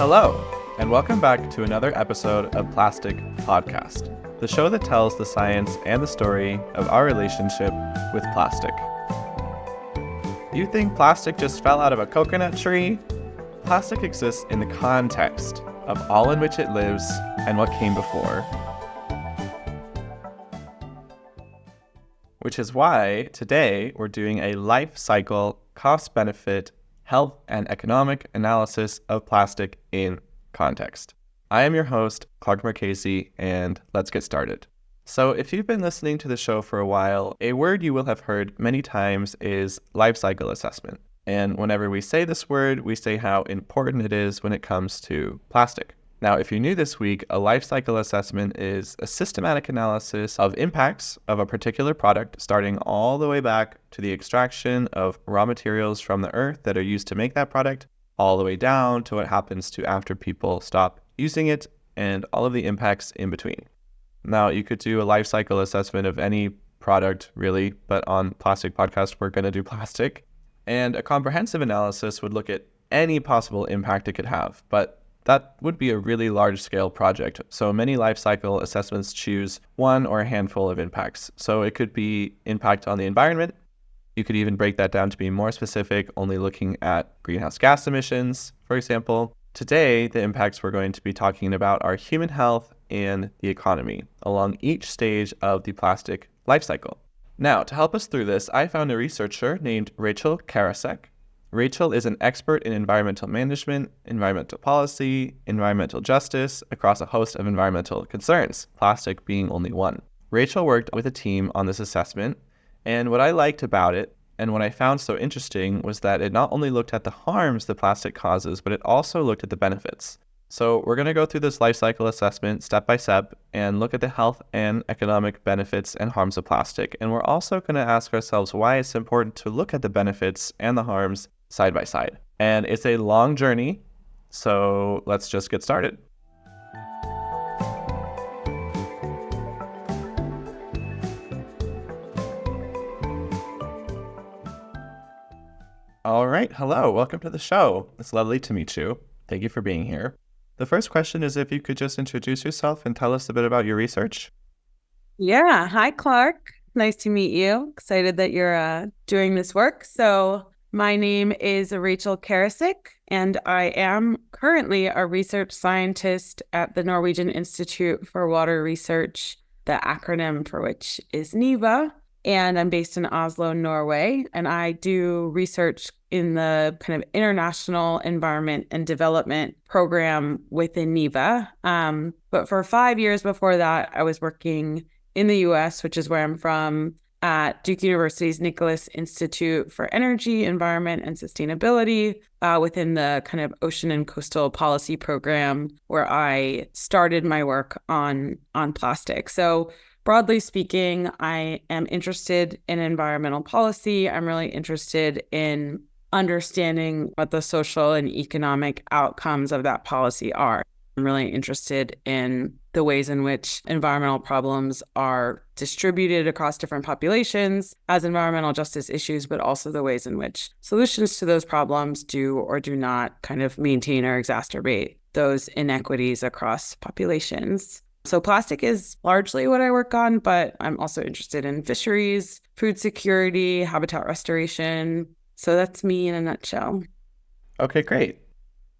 Hello, and welcome back to another episode of Plastic Podcast, the show that tells the science and the story of our relationship with plastic. You think plastic just fell out of a coconut tree? Plastic exists in the context of all in which it lives and what came before. Which is why today we're doing a life cycle, cost-benefit, health and economic analysis of plastic in context. I am your host, Clark Marchese, and let's get started. So if you've been listening to the show for a while, a word you will have heard many times is life cycle assessment. And whenever we say this word, we say how important it is when it comes to plastic. Now, if you're new this week, a life cycle assessment is a systematic analysis of impacts of a particular product, starting all the way back to the extraction of raw materials from the earth that are used to make that product, all the way down to what happens to after people stop using it, and all of the impacts in between. Now, you could do a life cycle assessment of any product, really, but on Plastic Podcast, we're going to do plastic. And a comprehensive analysis would look at any possible impact it could have, but that would be a really large-scale project. So many life cycle assessments choose one or a handful of impacts. So it could be impact on the environment. You could even break that down to be more specific, only looking at greenhouse gas emissions, for example. Today, the impacts we're going to be talking about are human health and the economy along each stage of the plastic life cycle. Now, to help us through this, I found a researcher named Rachel Karasik. Rachel is an expert in environmental management, environmental policy, environmental justice across a host of environmental concerns, plastic being only one. Rachel worked with a team on this assessment, and what I liked about it, and what I found so interesting, was that it not only looked at the harms the plastic causes, but it also looked at the benefits. So we're going to go through this life cycle assessment step by step and look at the health and economic benefits and harms of plastic. And we're also going to ask ourselves why it's important to look at the benefits and the harms side by side. And it's a long journey, so let's just get started. All right, hello, welcome to the show. It's lovely to meet you. Thank you for being here. The first question is if you could just introduce yourself and tell us a bit about your research. Yeah, hi Clark. Nice to meet you. Excited that you're doing this work. So my name is Rachel Karasik, and I am currently a research scientist at the Norwegian Institute for Water Research, the acronym for which is NIVA. And I'm based in Oslo, Norway, and I do research in the kind of international environment and development program within NIVA. But for 5 years before that, I was working in the US, which is where I'm from, at Duke University's Nicholas Institute for Energy, Environment, and Sustainability within the kind of ocean and coastal policy program, where I started my work on plastic. So broadly speaking, I am interested in environmental policy. I'm really interested in understanding what the social and economic outcomes of that policy are. I'm really interested in the ways in which environmental problems are distributed across different populations as environmental justice issues, but also the ways in which solutions to those problems do or do not kind of maintain or exacerbate those inequities across populations. So plastic is largely what I work on, but I'm also interested in fisheries, food security, habitat restoration. So that's me in a nutshell. Okay, great.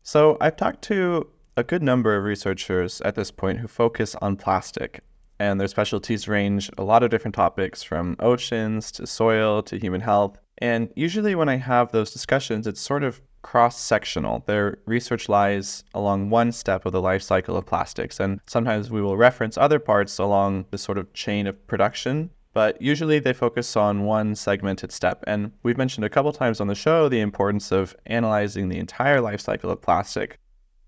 So I've talked to a good number of researchers at this point who focus on plastic, and their specialties range a lot of different topics from oceans to soil to human health. And usually when I have those discussions, it's sort of cross-sectional. Their research lies along one step of the life cycle of plastics, and sometimes we will reference other parts along the sort of chain of production, but usually they focus on one segmented step. And we've mentioned a couple times on the show the importance of analyzing the entire life cycle of plastic.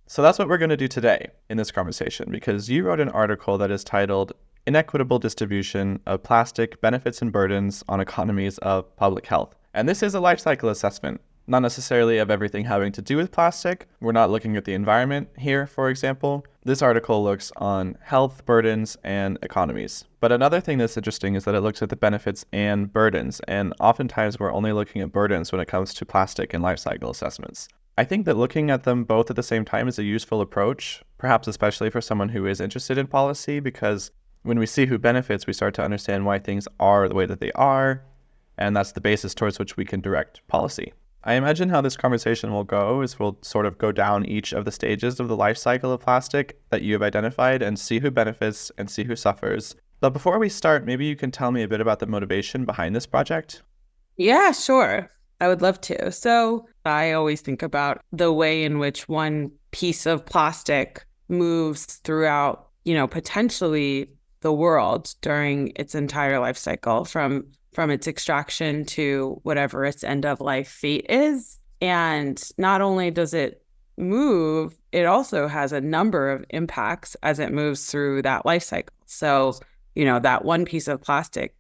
So that's what we're going to do today in this conversation, because you wrote an article that is titled Inequitable Distribution of Plastic Benefits and Burdens on Economies of Public Health. And this is a life cycle assessment, not necessarily of everything having to do with plastic. We're not looking at the environment here, for example. This article looks on health, burdens, and economies. But another thing that's interesting is that it looks at the benefits and burdens. And oftentimes we're only looking at burdens when it comes to plastic and life cycle assessments. I think that looking at them both at the same time is a useful approach, perhaps especially for someone who is interested in policy, because when we see who benefits, we start to understand why things are the way that they are, and that's the basis towards which we can direct policy. I imagine how this conversation will go is we'll sort of go down each of the stages of the life cycle of plastic that you have identified and see who benefits and see who suffers. But before we start, maybe you can tell me a bit about the motivation behind this project. Yeah, sure. I would love to. So I always think about the way in which one piece of plastic moves throughout, potentially the world during its entire life cycle from its extraction to whatever its end of life fate is. And not only does it move, it also has a number of impacts as it moves through that life cycle. So, that one piece of plastic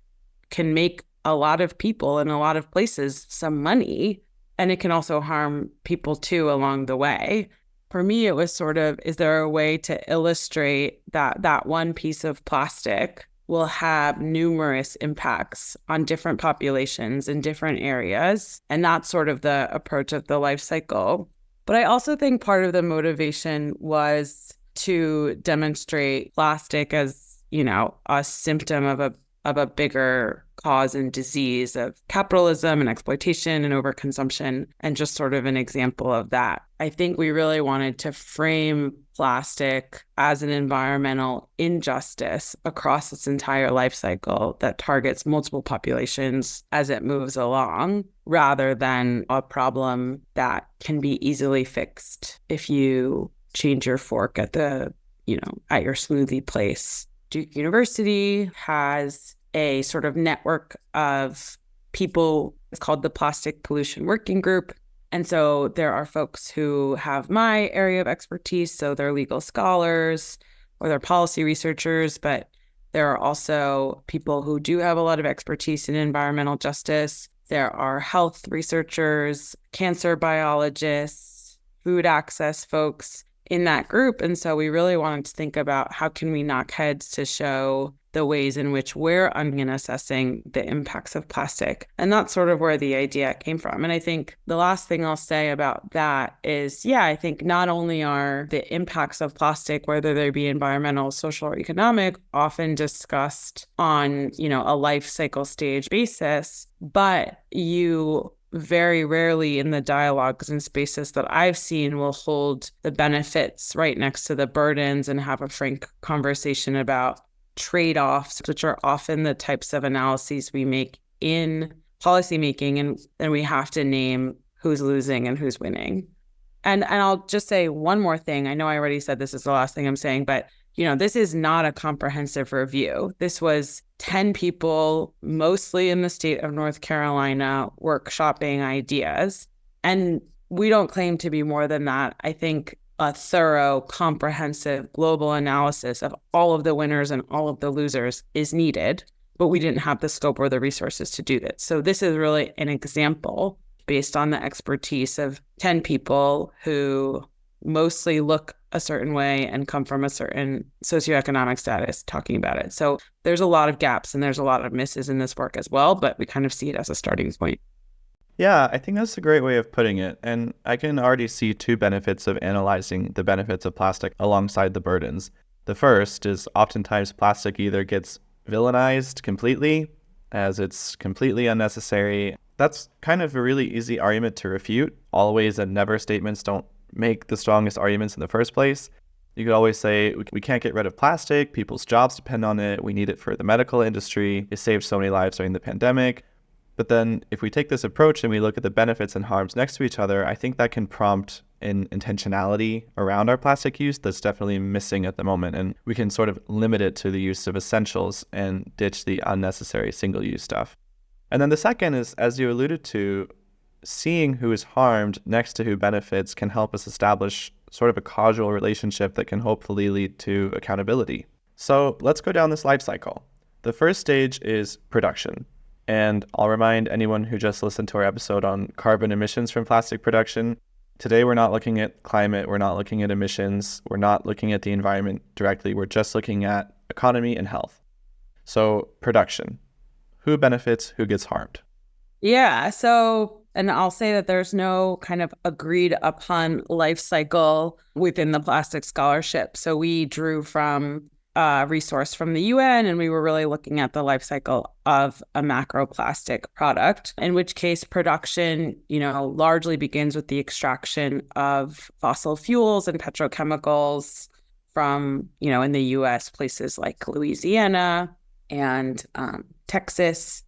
can make a lot of people in a lot of places some money, and it can also harm people too along the way. For me, it was sort of, is there a way to illustrate that one piece of plastic will have numerous impacts on different populations in different areas? And that's sort of the approach of the life cycle. But I also think part of the motivation was to demonstrate plastic as, a symptom of a bigger cause and disease of capitalism and exploitation and overconsumption, and just sort of an example of that. I think we really wanted to frame plastic as an environmental injustice across its entire life cycle that targets multiple populations as it moves along, rather than a problem that can be easily fixed if you change your fork at at your smoothie place. Duke University has a sort of network of people. It's called the Plastic Pollution Working Group. And so there are folks who have my area of expertise. So they're legal scholars or they're policy researchers, but there are also people who do have a lot of expertise in environmental justice. There are health researchers, cancer biologists, food access folks in that group. And so we really wanted to think about how can we knock heads to show the ways in which we're onion assessing the impacts of plastic. And that's sort of where the idea came from. And I think the last thing I'll say about that is, I think not only are the impacts of plastic, whether they be environmental, social, or economic, often discussed on, a life cycle stage basis, but you very rarely in the dialogues and spaces that I've seen will hold the benefits right next to the burdens and have a frank conversation about trade-offs, which are often the types of analyses we make in policymaking, and then we have to name who's losing and who's winning. And I'll just say one more thing. I know I already said this is the last thing I'm saying, but this is not a comprehensive review. This was 10 people, mostly in the state of North Carolina, workshopping ideas. And we don't claim to be more than that. I think a thorough, comprehensive global analysis of all of the winners and all of the losers is needed, but we didn't have the scope or the resources to do that. So this is really an example based on the expertise of 10 people who mostly look a certain way and come from a certain socioeconomic status talking about it. So there's a lot of gaps and there's a lot of misses in this work as well, but we kind of see it as a starting point. Yeah, I think that's a great way of putting it. And I can already see two benefits of analyzing the benefits of plastic alongside the burdens. The first is oftentimes plastic either gets villainized completely, as it's completely unnecessary. That's kind of a really easy argument to refute. Always and never statements don't make the strongest arguments in the first place. You could always say, we can't get rid of plastic, people's jobs depend on it, we need it for the medical industry, it saved so many lives during the pandemic. But then if we take this approach and we look at the benefits and harms next to each other, I think that can prompt an intentionality around our plastic use that's definitely missing at the moment. And we can sort of limit it to the use of essentials and ditch the unnecessary single-use stuff. And then the second is, as you alluded to, seeing who is harmed next to who benefits can help us establish sort of a causal relationship that can hopefully lead to accountability. So let's go down this life cycle. The first stage is production. And I'll remind anyone who just listened to our episode on carbon emissions from plastic production. Today, we're not looking at climate, we're not looking at emissions, we're not looking at the environment directly, we're just looking at economy and health. So production, who benefits, who gets harmed? Yeah, so And I'll say that there's no kind of agreed upon life cycle within the plastic scholarship. So we drew from a resource from the UN, and we were really looking at the life cycle of a macroplastic product, in which case production, largely begins with the extraction of fossil fuels and petrochemicals from, in the US, places like Louisiana and Texas.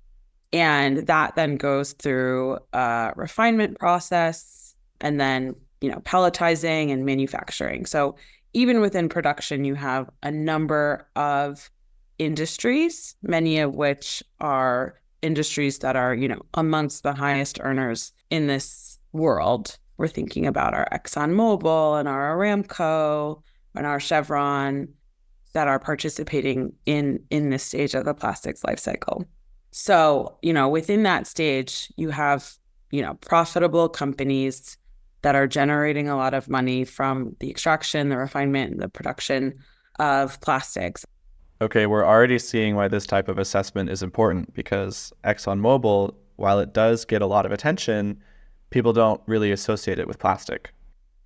And that then goes through a refinement process and then, pelletizing and manufacturing. So even within production, you have a number of industries, many of which are industries that are, amongst the highest earners in this world. We're thinking about our ExxonMobil and our Aramco and our Chevron that are participating in this stage of the plastics life cycle. So, within that stage, you have, profitable companies that are generating a lot of money from the extraction, the refinement, and the production of plastics. Okay, we're already seeing why this type of assessment is important, because ExxonMobil, while it does get a lot of attention, people don't really associate it with plastic.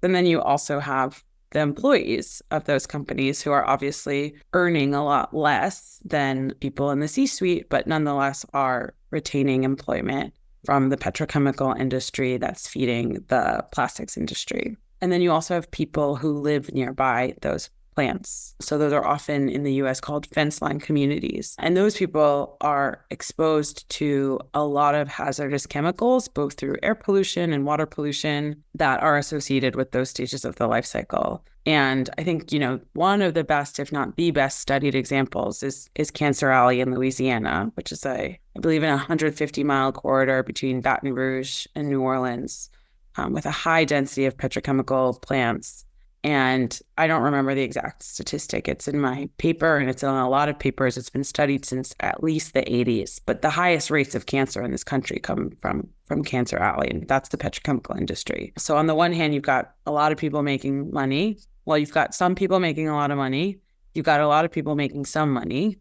And then you also have the employees of those companies who are obviously earning a lot less than people in the C-suite, but nonetheless are retaining employment from the petrochemical industry that's feeding the plastics industry. And then you also have people who live nearby those plants. So those are often in the US called fence line communities. And those people are exposed to a lot of hazardous chemicals, both through air pollution and water pollution, that are associated with those stages of the life cycle. And I think, one of the best, if not the best studied examples is Cancer Alley in Louisiana, which is I believe in a 150-mile corridor between Baton Rouge and New Orleans, with a high density of petrochemical plants. And I don't remember the exact statistic. It's in my paper, and it's in a lot of papers. It's been studied since at least the 80s. But the highest rates of cancer in this country come from Cancer Alley, and that's the petrochemical industry. So on the one hand, you've got a lot of people making money. Well, you've got some people making a lot of money. You've got a lot of people making some money.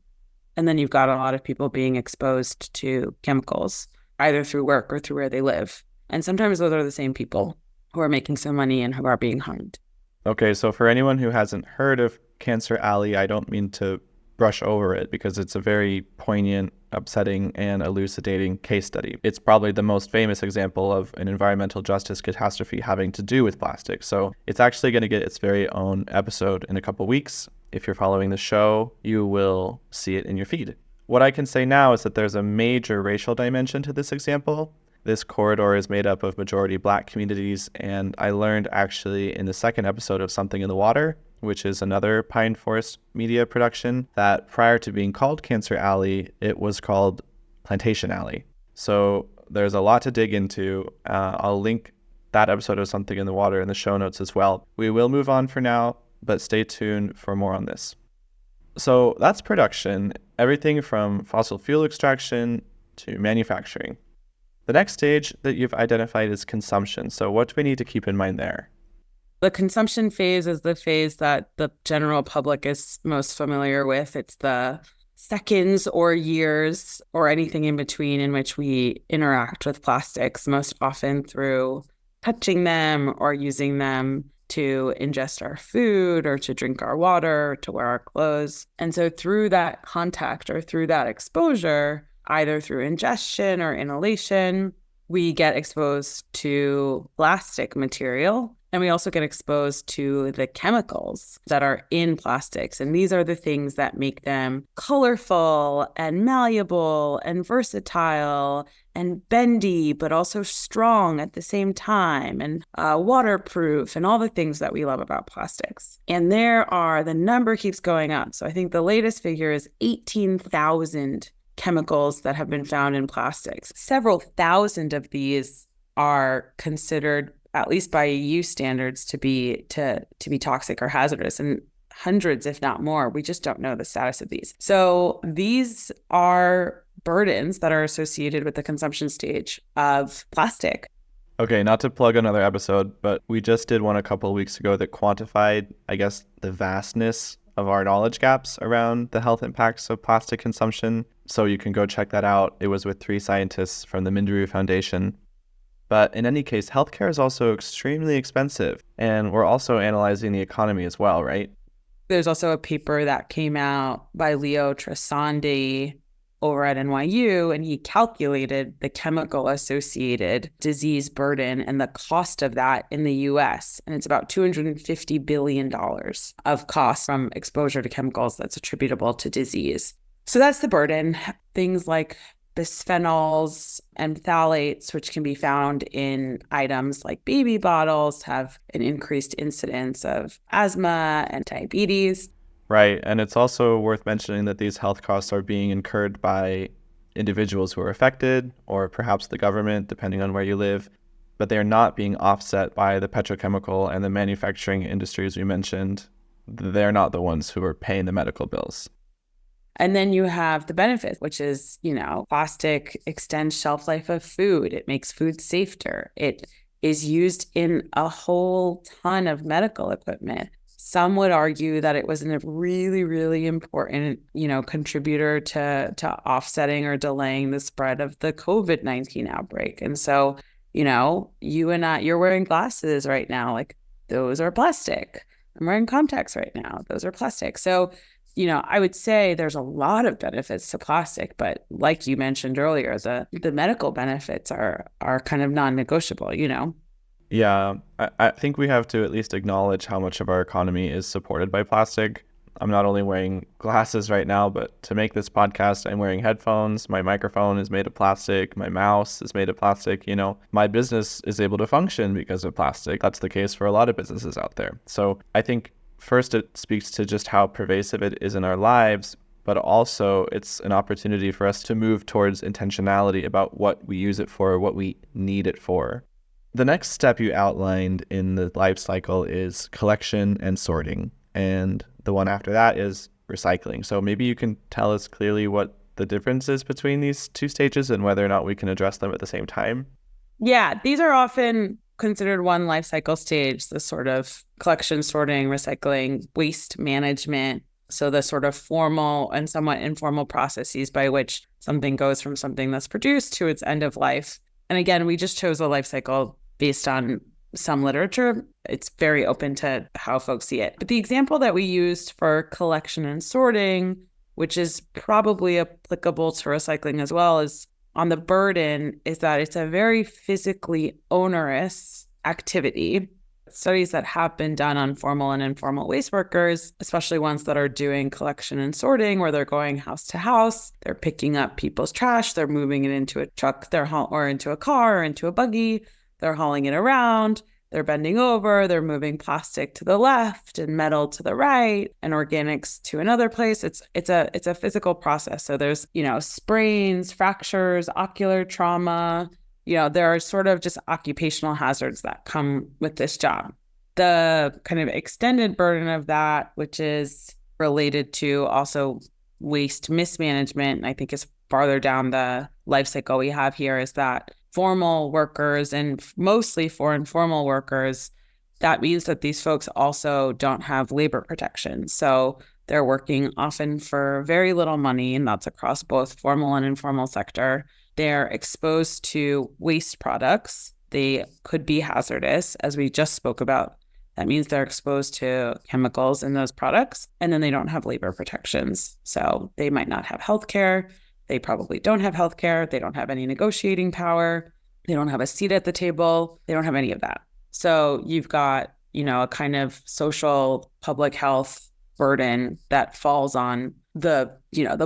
And then you've got a lot of people being exposed to chemicals, either through work or through where they live. And sometimes those are the same people who are making some money and who are being harmed. Okay, so for anyone who hasn't heard of Cancer Alley, I don't mean to brush over it because it's a very poignant, upsetting, and elucidating case study. It's probably the most famous example of an environmental justice catastrophe having to do with plastic. So it's actually going to get its very own episode in a couple weeks. If you're following the show, you will see it in your feed. What I can say now is that there's a major racial dimension to this example. This corridor is made up of majority Black communities, and I learned actually in the second episode of Something in the Water, which is another Pine Forest media production, that prior to being called Cancer Alley, it was called Plantation Alley. So there's a lot to dig into. I'll link that episode of Something in the Water in the show notes as well. We will move on for now, but stay tuned for more on this. So that's production, everything from fossil fuel extraction to manufacturing. The next stage that you've identified is consumption. So what do we need to keep in mind there? The consumption phase is the phase that the general public is most familiar with. It's the seconds or years or anything in between in which we interact with plastics, most often through touching them or using them to ingest our food or to drink our water, or to wear our clothes. And so through that contact or through that exposure, either through ingestion or inhalation, we get exposed to plastic material. And we also get exposed to the chemicals that are in plastics. And these are the things that make them colorful and malleable and versatile and bendy, but also strong at the same time, and waterproof, and all the things that we love about plastics. And the number keeps going up. So I think the latest figure is 18,000 chemicals that have been found in plastics. Several thousand of these are considered, at least by EU standards, to be toxic or hazardous, and hundreds, if not more. We just don't know the status of these. So these are burdens that are associated with the consumption stage of plastic. Okay, not to plug another episode, but we just did one a couple of weeks ago that quantified, I guess, the vastness of our knowledge gaps around the health impacts of plastic consumption. So you can go check that out. It was with 3 scientists from the Minderoo Foundation. But in any case, healthcare is also extremely expensive. And we're also analyzing the economy as well, right? There's also a paper that came out by Leo Tresandi over at NYU, and he calculated the chemical associated disease burden and the cost of that in the US. And it's about $250 billion of cost from exposure to chemicals that's attributable to disease. So that's the burden. Things like bisphenols and phthalates, which can be found in items like baby bottles, have an increased incidence of asthma and diabetes. Right. And it's also worth mentioning that these health costs are being incurred by individuals who are affected, or perhaps the government, depending on where you live, but they're not being offset by the petrochemical and the manufacturing industries we mentioned. They're not the ones who are paying the medical bills. And then you have the benefit, which is, plastic extends shelf life of food. It makes food safer. It is used in a whole ton of medical equipment. Some would argue that it was a really, really important, contributor to offsetting or delaying the spread of the COVID-19 outbreak. And so, you and I, you're wearing glasses right now. Like, those are plastic. I'm wearing contacts right now. Those are plastic. So, I would say there's a lot of benefits to plastic, but like you mentioned earlier, the medical benefits are kind of non-negotiable, Yeah, I think we have to at least acknowledge how much of our economy is supported by plastic. I'm not only wearing glasses right now, but to make this podcast, I'm wearing headphones. My microphone is made of plastic. My mouse is made of plastic. My business is able to function because of plastic. That's the case for a lot of businesses out there. So I think first it speaks to just how pervasive it is in our lives, but also it's an opportunity for us to move towards intentionality about what we use it for, what we need it for. The next step you outlined in the life cycle is collection and sorting. And the one after that is recycling. So maybe you can tell us clearly what the difference is between these two stages and whether or not we can address them at the same time. Yeah, these are often considered one life cycle stage, the sort of collection, sorting, recycling, waste management. So the sort of formal and somewhat informal processes by which something goes from something that's produced to its end of life. And again, we just chose a life cycle based on some literature. It's very open to how folks see it. But the example that we used for collection and sorting, which is probably applicable to recycling as well, is on the burden, is that it's a very physically onerous activity. Studies that have been done on formal and informal waste workers, especially ones that are doing collection and sorting, where they're going house to house, they're picking up people's trash, they're moving it into a truck, or into a car, or into a buggy, they're hauling it around, they're bending over, they're moving plastic to the left and metal to the right and organics to another place. It's a physical process. So there's, sprains, fractures, ocular trauma. There are sort of just occupational hazards that come with this job. The kind of extended burden of that, which is related to also waste mismanagement, I think is farther down the life cycle we have here, is that formal workers, and mostly for informal workers, that means that these folks also don't have labor protection. So they're working often for very little money, and that's across both formal and informal sector. They're exposed to waste products. They could be hazardous, as we just spoke about. That means they're exposed to chemicals in those products, and then they don't have labor protections. So they might not have healthcare. They probably don't have healthcare. They don't have any negotiating power. They don't have a seat at the table. They don't have any of that. So you've got, a kind of social public health burden that falls on the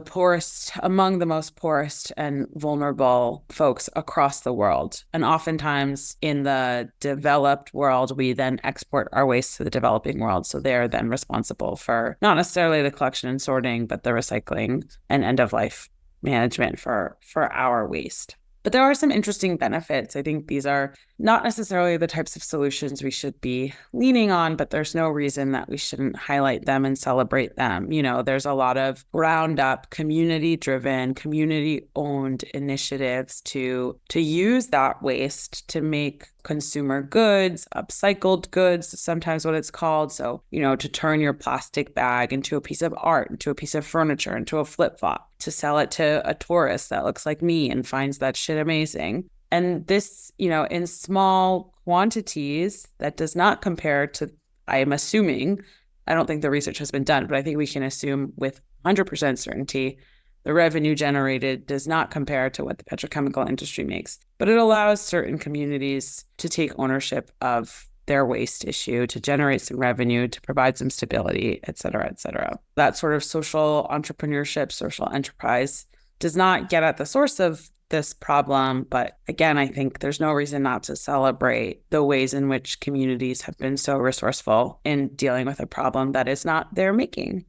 poorest, among the most poorest and vulnerable folks across the world. And oftentimes in the developed world, we then export our waste to the developing world. So they're then responsible for not necessarily the collection and sorting, but the recycling and end of life management for our waste. But there are some interesting benefits. I think these are not necessarily the types of solutions we should be leaning on, but there's no reason that we shouldn't highlight them and celebrate them. There's a lot of ground up, community-driven, community-owned initiatives to use that waste to make consumer goods, upcycled goods, sometimes what it's called. So, to turn your plastic bag into a piece of art, into a piece of furniture, into a flip-flop, to sell it to a tourist that looks like me and finds that shit amazing. And this, in small quantities, that does not compare to, I am assuming, I don't think the research has been done, but I think we can assume with 100% certainty, the revenue generated does not compare to what the petrochemical industry makes. But it allows certain communities to take ownership of their waste issue, to generate some revenue, to provide some stability, et cetera, et cetera. That sort of social entrepreneurship, social enterprise does not get at the source of this problem. But again, I think there's no reason not to celebrate the ways in which communities have been so resourceful in dealing with a problem that is not their making.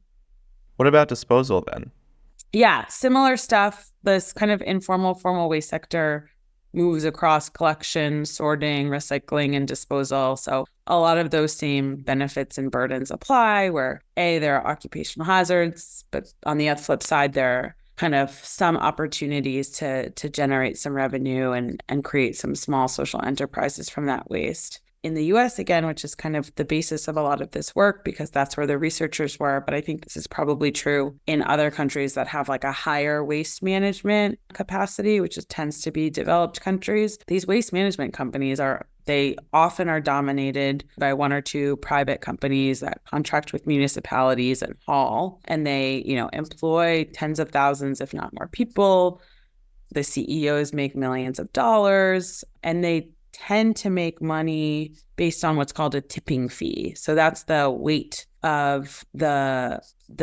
What about disposal then? Yeah, similar stuff. This kind of informal, formal waste sector moves across collection, sorting, recycling, and disposal. So a lot of those same benefits and burdens apply where there are occupational hazards, but on the flip side, there are kind of some opportunities to generate some revenue and create some small social enterprises from that waste. In the US, again, which is kind of the basis of a lot of this work because that's where the researchers were, but I think this is probably true in other countries that have like a higher waste management capacity, which tends to be developed countries. These waste management companies they often are dominated by one or two private companies that contract with municipalities and haul, and they, employ tens of thousands, if not more people. The CEOs make millions of dollars, and they tend to make money based on what's called a tipping fee. So that's the weight of the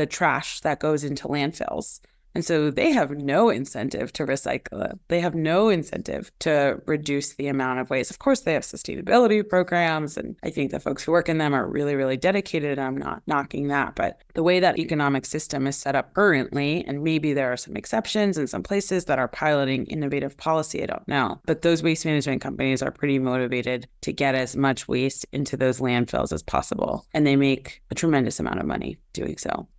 trash that goes into landfills. And so they have no incentive to recycle it. They have no incentive to reduce the amount of waste. Of course, they have sustainability programs, and I think the folks who work in them are really, really dedicated. I'm not knocking that. But the way that economic system is set up currently, and maybe there are some exceptions in some places that are piloting innovative policy, I don't know. But those waste management companies are pretty motivated to get as much waste into those landfills as possible. And they make a tremendous amount of money doing so.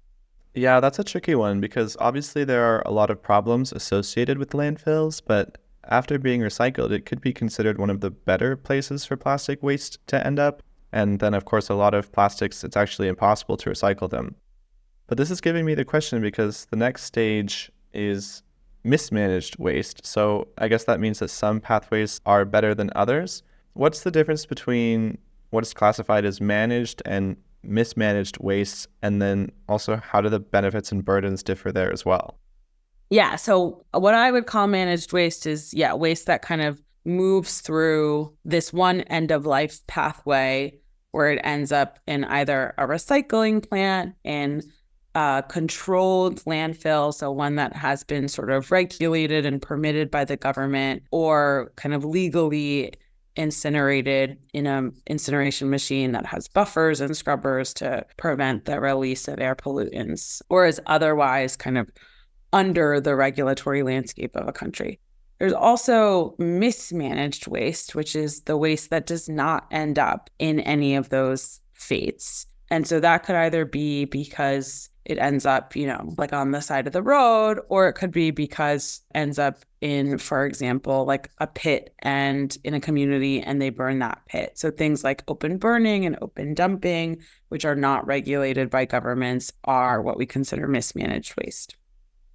Yeah, that's a tricky one because obviously there are a lot of problems associated with landfills, but after being recycled, it could be considered one of the better places for plastic waste to end up. And then, of course, a lot of plastics, it's actually impossible to recycle them. But this is giving me the question because the next stage is mismanaged waste. So I guess that means that some pathways are better than others. What's the difference between what is classified as managed and mismanaged waste, and then also how do the benefits and burdens differ there as well? Yeah, so what I would call managed waste is waste that kind of moves through this one end of life pathway where it ends up in either a recycling plant, in a controlled landfill, so one that has been sort of regulated and permitted by the government, or kind of legally incinerated in an incineration machine that has buffers and scrubbers to prevent the release of air pollutants, or is otherwise kind of under the regulatory landscape of a country. There's also mismanaged waste, which is the waste that does not end up in any of those fates. And so that could either be because it ends up, like on the side of the road, or it could be because it ends up in, for example, like a pit and in a community and they burn that pit. So things like open burning and open dumping, which are not regulated by governments, are what we consider mismanaged waste.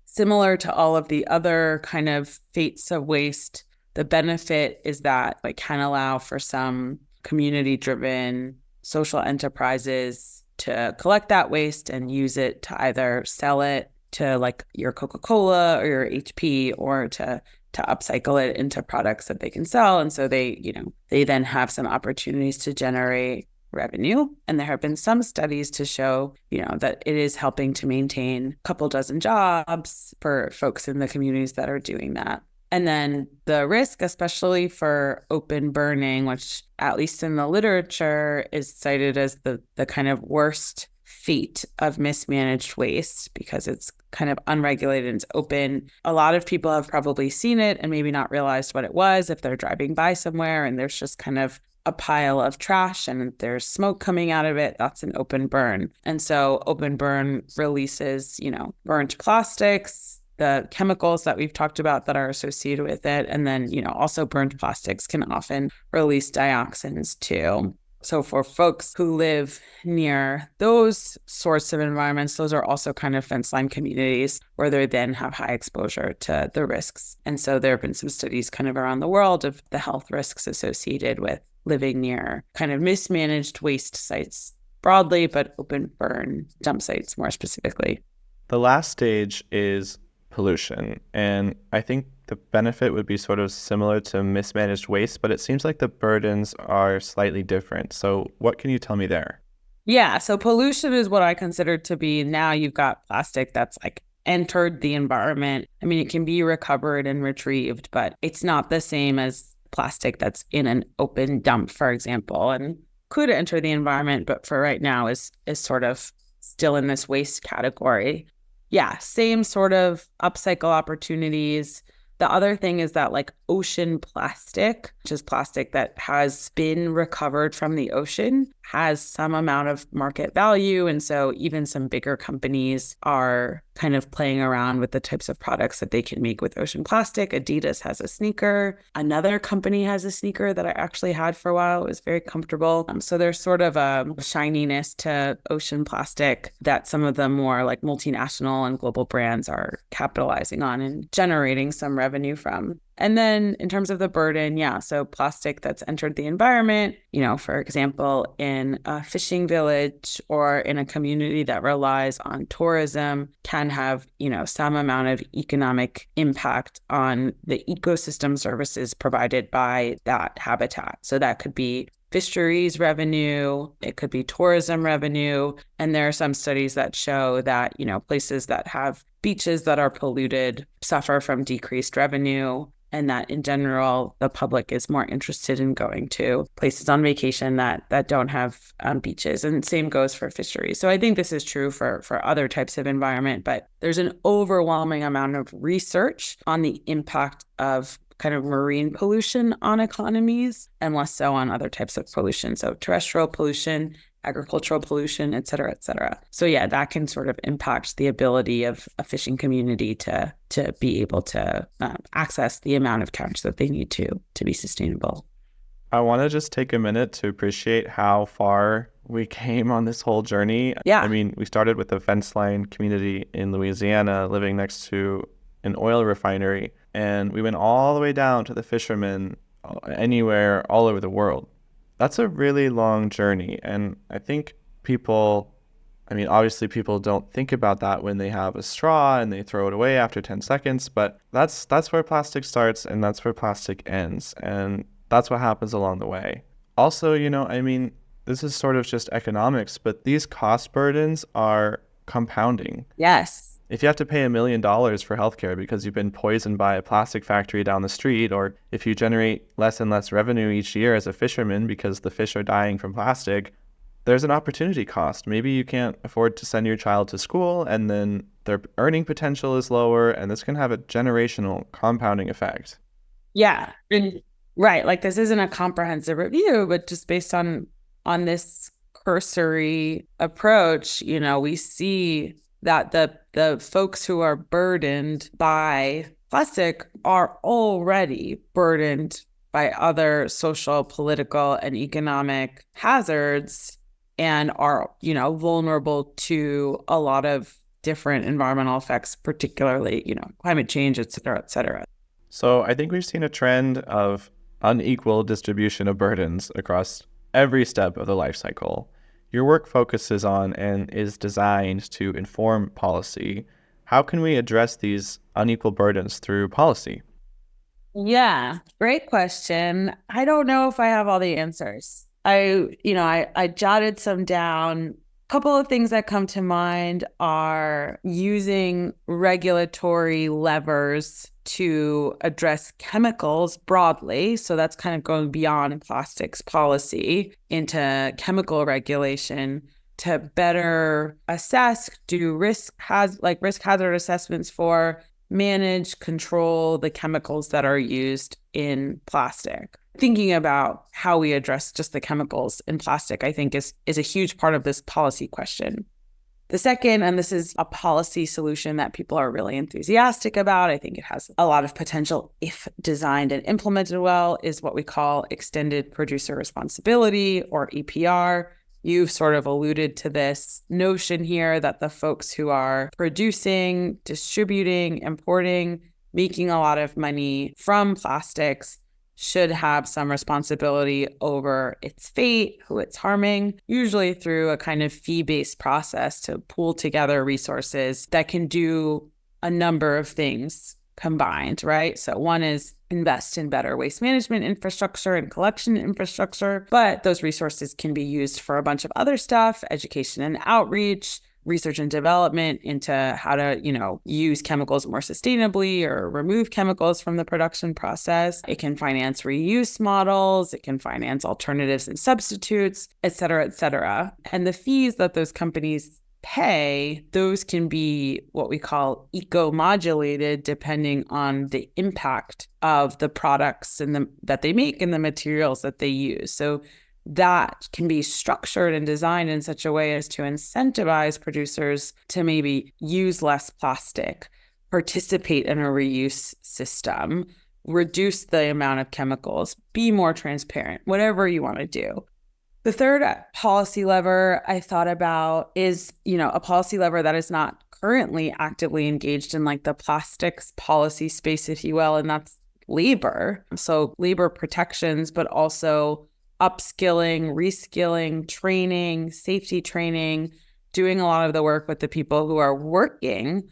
Similar to all of the other kind of fates of waste, the benefit is that it can allow for some community-driven social enterprises to collect that waste and use it to either sell it to like your Coca-Cola or your HP, or to upcycle it into products that they can sell. And so they then have some opportunities to generate revenue. And there have been some studies to show, that it is helping to maintain a couple dozen jobs for folks in the communities that are doing that. And then the risk, especially for open burning, which at least in the literature is cited as the kind of worst fate of mismanaged waste because it's kind of unregulated and it's open. A lot of people have probably seen it and maybe not realized what it was if they're driving by somewhere and there's just kind of a pile of trash and there's smoke coming out of it. That's an open burn. And so open burn releases, burnt plastics, the chemicals that we've talked about that are associated with it. And then, also burnt plastics can often release dioxins too. So for folks who live near those sorts of environments, those are also kind of fence line communities where they then have high exposure to the risks. And so there have been some studies kind of around the world of the health risks associated with living near kind of mismanaged waste sites broadly, but open burn dump sites more specifically. The last stage is pollution. And I think the benefit would be sort of similar to mismanaged waste, but it seems like the burdens are slightly different. So what can you tell me there? Yeah, so pollution is what I consider to be now you've got plastic that's like entered the environment. I mean, it can be recovered and retrieved, but it's not the same as plastic that's in an open dump, for example, and could enter the environment, but for right now is sort of still in this waste category. Yeah, same sort of upcycle opportunities. The other thing is that like ocean plastic, which is plastic that has been recovered from the ocean, has some amount of market value. And so even some bigger companies are kind of playing around with the types of products that they can make with ocean plastic. Adidas has a sneaker. Another company has a sneaker that I actually had for a while. It was very comfortable. So there's sort of a shininess to ocean plastic that some of the more like multinational and global brands are capitalizing on and generating some revenue from. And then in terms of the burden, yeah, so plastic that's entered the environment, for example, in a fishing village or in a community that relies on tourism can have, some amount of economic impact on the ecosystem services provided by that habitat. So that could be fisheries revenue, it could be tourism revenue. And there are some studies that show that, places that have beaches that are polluted suffer from decreased revenue. And that in general, the public is more interested in going to places on vacation that don't have beaches. And same goes for fisheries. So I think this is true for other types of environment, but there's an overwhelming amount of research on the impact of kind of marine pollution on economies and less so on other types of pollution. So terrestrial pollution, agricultural pollution, et cetera, et cetera. So yeah, that can sort of impact the ability of a fishing community to be able to access the amount of catch that they need to be sustainable. I want to just take a minute to appreciate how far we came on this whole journey. Yeah. I mean, we started with a fence line community in Louisiana living next to an oil refinery, and we went all the way down to the fishermen anywhere all over the world. That's a really long journey. And I think obviously people don't think about that when they have a straw and they throw it away after 10 seconds, but that's where plastic starts and that's where plastic ends. And that's what happens along the way. Also, this is sort of just economics, but these cost burdens are compounding. Yes. If you have to pay $1 million for healthcare because you've been poisoned by a plastic factory down the street, or if you generate less and less revenue each year as a fisherman because the fish are dying from plastic, there's an opportunity cost. Maybe you can't afford to send your child to school and then their earning potential is lower, and this can have a generational compounding effect. Yeah. Right. Like this isn't a comprehensive review, but just based on this cursory approach, we see that the folks who are burdened by plastic are already burdened by other social, political, and economic hazards and are, vulnerable to a lot of different environmental effects, particularly, climate change, et cetera, et cetera. So I think we've seen a trend of unequal distribution of burdens across every step of the life cycle. Your work focuses on and is designed to inform policy. How can we address these unequal burdens through policy? Yeah, great question. I don't know if I have all the answers. I jotted some down. A couple of things that come to mind are using regulatory levers to address chemicals broadly. So that's kind of going beyond plastics policy into chemical regulation to better assess, do risk hazard assessments for, manage, control the chemicals that are used in plastic. Thinking about how we address just the chemicals in plastic, I think is a huge part of this policy question. The second, and this is a policy solution that people are really enthusiastic about, I think it has a lot of potential if designed and implemented well, is what we call extended producer responsibility, or EPR. You've sort of alluded to this notion here that the folks who are producing, distributing, importing, making a lot of money from plastics should have some responsibility over its fate, who it's harming, usually through a kind of fee-based process to pool together resources that can do a number of things combined, right? So one is invest in better waste management infrastructure and collection infrastructure, but those resources can be used for a bunch of other stuff, education and outreach, research and development into how to, use chemicals more sustainably or remove chemicals from the production process. It can finance reuse models. It can finance alternatives and substitutes, et cetera, et cetera. And the fees that those companies pay, those can be what we call eco-modulated depending on the impact of the products that they make and the materials that they use. So that can be structured and designed in such a way as to incentivize producers to maybe use less plastic, participate in a reuse system, reduce the amount of chemicals, be more transparent, whatever you want to do. The third policy lever I thought about is, a policy lever that is not currently actively engaged in like the plastics policy space, if you will, and that's labor. So labor protections, but also upskilling, reskilling, training, safety training, doing a lot of the work with the people who are working.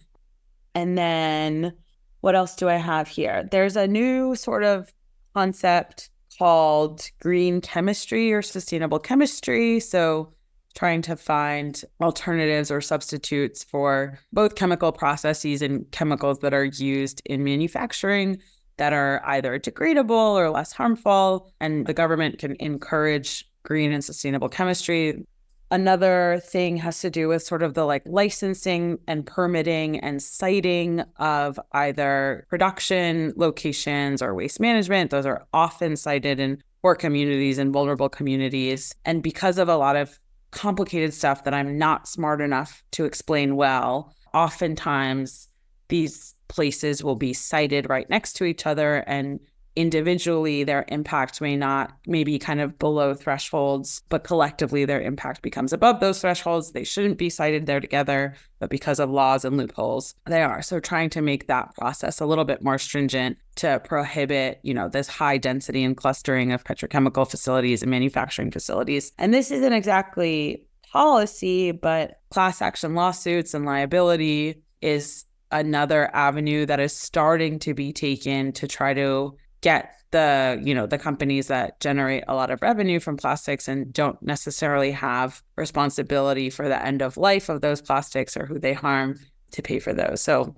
And then what else do I have here? There's a new sort of concept called green chemistry or sustainable chemistry. So trying to find alternatives or substitutes for both chemical processes and chemicals that are used in manufacturing that are either degradable or less harmful, and the government can encourage green and sustainable chemistry. Another thing has to do with sort of the like licensing and permitting and siting of either production locations or waste management. Those are often cited in poor communities and vulnerable communities. And because of a lot of complicated stuff that I'm not smart enough to explain well, oftentimes these places will be sited right next to each other, and individually their impact may be kind of below thresholds, but collectively their impact becomes above those thresholds. They shouldn't be sited there together, but because of laws and loopholes, they are. So trying to make that process a little bit more stringent to prohibit, this high density and clustering of petrochemical facilities and manufacturing facilities. And this isn't exactly policy, but class action lawsuits and liability is another avenue that is starting to be taken to try to get the companies that generate a lot of revenue from plastics and don't necessarily have responsibility for the end of life of those plastics or who they harm to pay for those. So,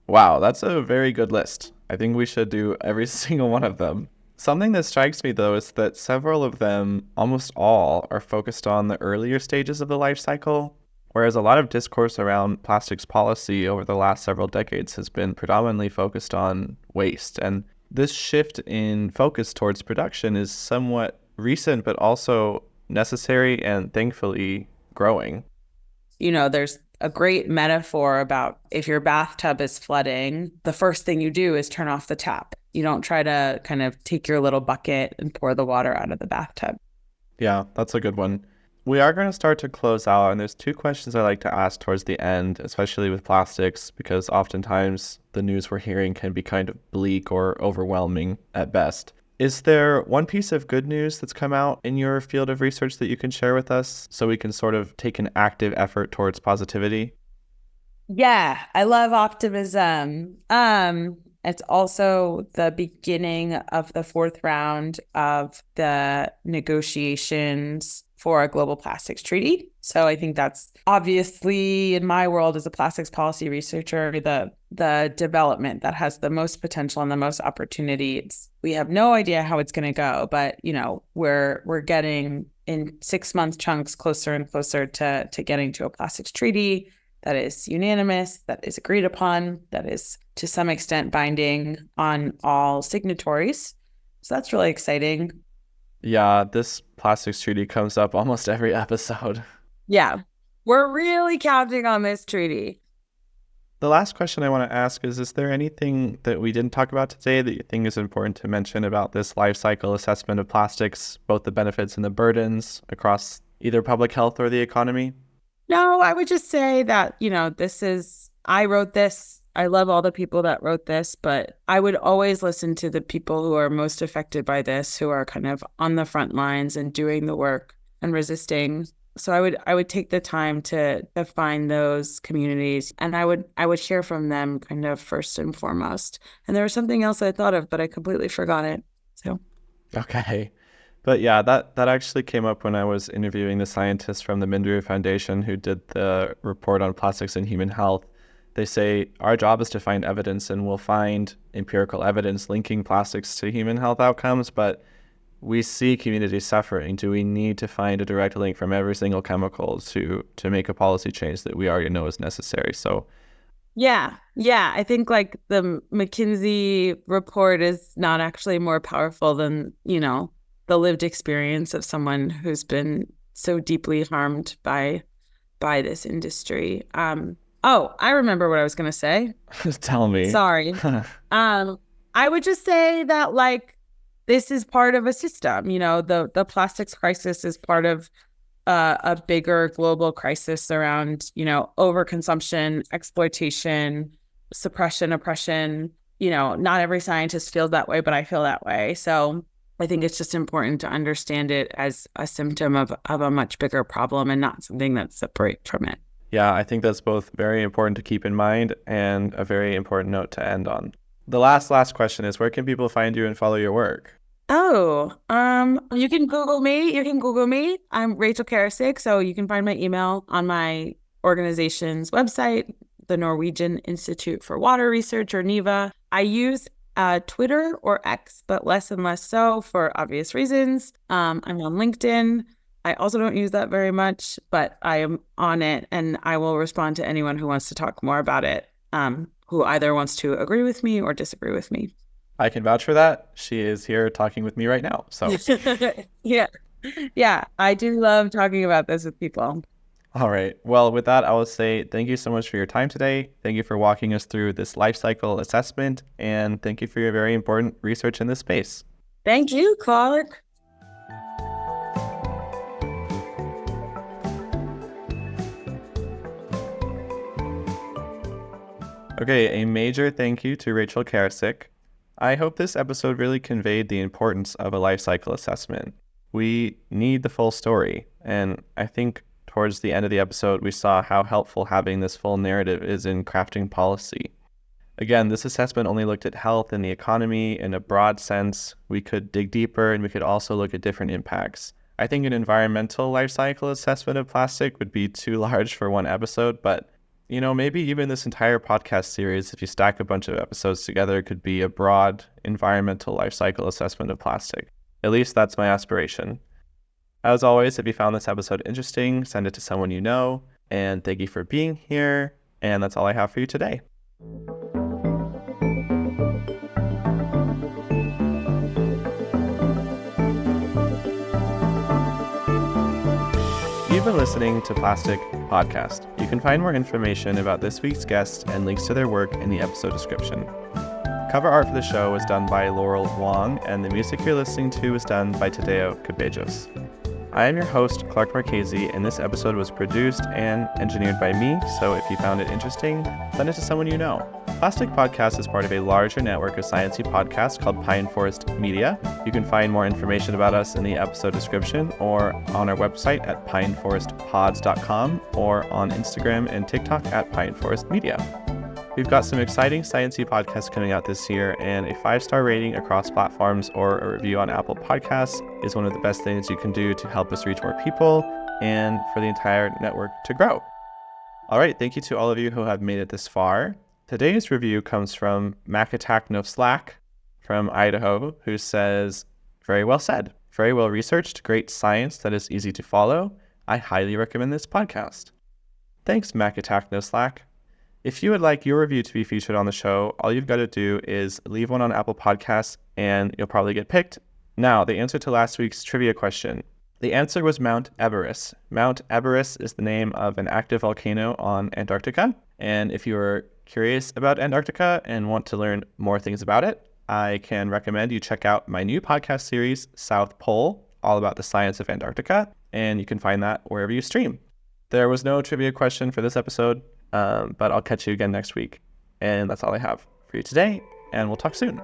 wow, that's a very good list. I think we should do every single one of them. Something that strikes me, though, is that several of them, almost all, are focused on the earlier stages of the life cycle, whereas a lot of discourse around plastics policy over the last several decades has been predominantly focused on waste. And this shift in focus towards production is somewhat recent, but also necessary and thankfully growing. There's a great metaphor about if your bathtub is flooding, the first thing you do is turn off the tap. You don't try to kind of take your little bucket and pour the water out of the bathtub. Yeah, that's a good one. We are going to start to close out, and there's two questions I like to ask towards the end, especially with plastics, because oftentimes the news we're hearing can be kind of bleak or overwhelming at best. Is there one piece of good news that's come out in your field of research that you can share with us so we can sort of take an active effort towards positivity? Yeah, I love optimism. It's also the beginning of the fourth round of the negotiations for a global plastics treaty. So I think that's obviously, in my world as a plastics policy researcher, the development that has the most potential and the most opportunities. We have no idea how it's going to go, but we're getting in 6-month chunks closer and closer to getting to a plastics treaty that is unanimous, that is agreed upon, that is to some extent binding on all signatories. So that's really exciting. Yeah, this plastics treaty comes up almost every episode. Yeah. We're really counting on this treaty. The last question I want to ask is there anything that we didn't talk about today that you think is important to mention about this life cycle assessment of plastics, both the benefits and the burdens across either public health or the economy? No, I would just say that, I wrote this. I love all the people that wrote this, but I would always listen to the people who are most affected by this, who are kind of on the front lines and doing the work and resisting. So I would take the time to find those communities, and I would hear from them kind of first and foremost. And there was something else I thought of, but I completely forgot it. So Okay. But yeah, that actually came up when I was interviewing the scientists from the Mindru Foundation who did the report on plastics and human health. They say our job is to find evidence, and we'll find empirical evidence linking plastics to human health outcomes, but we see communities suffering. Do we need to find a direct link from every single chemical to make a policy change that we already know is necessary? So yeah. I think like the McKinsey report is not actually more powerful than, the lived experience of someone who's been so deeply harmed by this industry. Oh, I remember what I was going to say. tell me. Sorry. I would just say that this is part of a system. The plastics crisis is part of a bigger global crisis around, overconsumption, exploitation, suppression, oppression. Not every scientist feels that way, but I feel that way. So I think it's just important to understand it as a symptom of a much bigger problem and not something that's separate from it. Yeah, I think that's both very important to keep in mind and a very important note to end on. The last question is, where can people find you and follow your work? Oh, you can Google me. I'm Rachel Karasik. So you can find my email on my organization's website, the Norwegian Institute for Water Research, or NIVA. I use Twitter or X, but less and less so for obvious reasons. I'm on LinkedIn. I also don't use that very much, but I am on it, and I will respond to anyone who wants to talk more about it, who either wants to agree with me or disagree with me. I can vouch for that. She is here talking with me right now. So yeah, I do love talking about this with people. All right. Well, with that, I will say thank you so much for your time today. Thank you for walking us through this life cycle assessment, and thank you for your very important research in this space. Thank you, Clark. Okay, a major thank you to Rachel Karasik. I hope this episode really conveyed the importance of a life cycle assessment. We need the full story, and I think towards the end of the episode, we saw how helpful having this full narrative is in crafting policy. Again, this assessment only looked at health and the economy in a broad sense. We could dig deeper, and we could also look at different impacts. I think an environmental life cycle assessment of plastic would be too large for one episode, but maybe even this entire podcast series, if you stack a bunch of episodes together, could be a broad environmental life cycle assessment of plastic. At least that's my aspiration. As always, if you found this episode interesting, send it to someone you know. And thank you for being here. And that's all I have for you today. You've been listening to Plastic Podcast. You can find more information about this week's guest and links to their work in the episode description. Cover art for the show was done by Laurel Wong, and the music you're listening to was done by Tadeo Cabejos. I am your host, Clark Marchese, and this episode was produced and engineered by me, so if you found it interesting, send it to someone you know. Plastic Podcast is part of a larger network of sciencey podcasts called Pine Forest Media. You can find more information about us in the episode description or on our website at pineforestpods.com or on Instagram and TikTok at Pine Forest Media. We've got some exciting sciencey podcasts coming out this year, and a 5-star rating across platforms or a review on Apple Podcasts is one of the best things you can do to help us reach more people and for the entire network to grow. All right, thank you to all of you who have made it this far. Today's review comes from Macatak No Slack from Idaho, who says, "Very well said. Very well researched, great science that is easy to follow. I highly recommend this podcast." Thanks, Macatak No Slack. If you would like your review to be featured on the show, all you've got to do is leave one on Apple Podcasts and you'll probably get picked. Now, the answer to last week's trivia question. The answer was Mount Everest. Mount Everest is the name of an active volcano on Antarctica. And if you're curious about Antarctica and want to learn more things about it, I can recommend you check out my new podcast series, South Pole, all about the science of Antarctica. And you can find that wherever you stream. There was no trivia question for this episode, but I'll catch you again next week. And that's all I have for you today, and we'll talk soon.